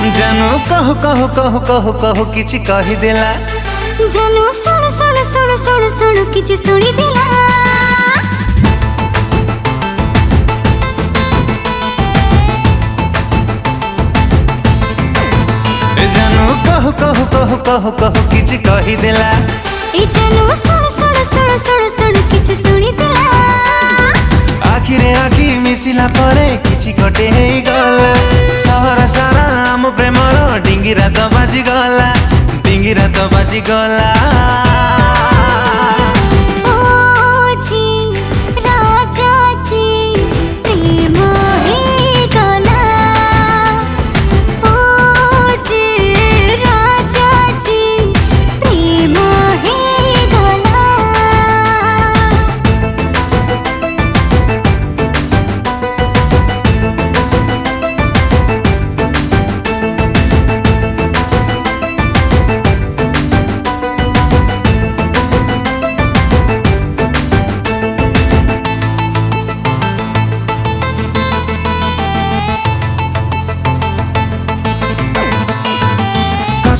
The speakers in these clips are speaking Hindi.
जानू कहु कहु कहु कहु कहु किछि कहि देला। जानू सुन सुन सुन सुन सुन किछि सुनि देला। जानू कहु कहु कहु कहु कहु किछि कहि देला। जानू सुन सुन सुन सुन सुन किछि सुनि देला। आखिरे आखि मिसिला परे किछि गोटे हेई गला। सहर सारा आम प्रेमर डिंगिरा तो बाजी गला, डिंगिरा तो बाजी गला।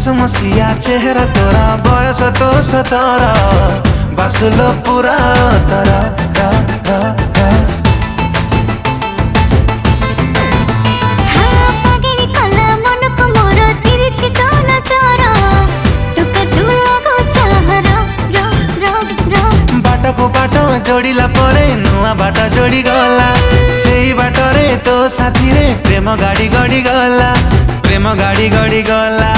समसिया चेहरा तोरा बयस तो 17 बासुलो पूरा तरा रा रा रा। हाँ पागली कला मन को मोर तिरछी तो नजर टुका तू लागो चाहरा रा रा रा। बाट को बाट जोड़िला परे नुआ बाट जोड़ी गला। सेही बाटरे तो साथी रे प्रेम गाड़ी गड़ी गला, प्रेम गाड़ी गड़ी गला।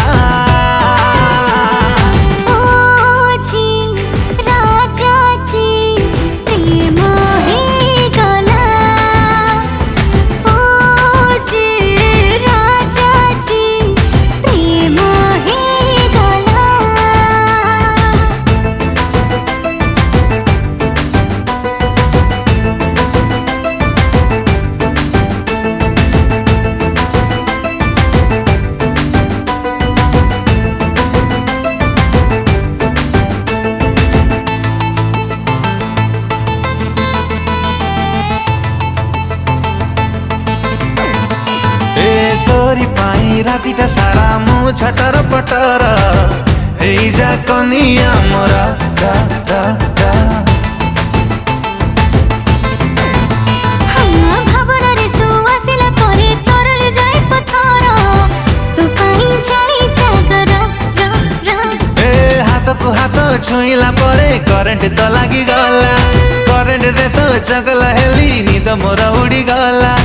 तोरी पाई रातिटा सारा मु छटर पटर हेई जा कनिया मोरा रा रा रा। हाँ भावना रे तू आसिला करे तरले जाय पथर तू काई जानी जागर रा रा। ए हाथ को हाथ छुईला परे करेंट तो लागी गला। करेंट रे तो चगला हेली नींद मोरा उड़ी गला,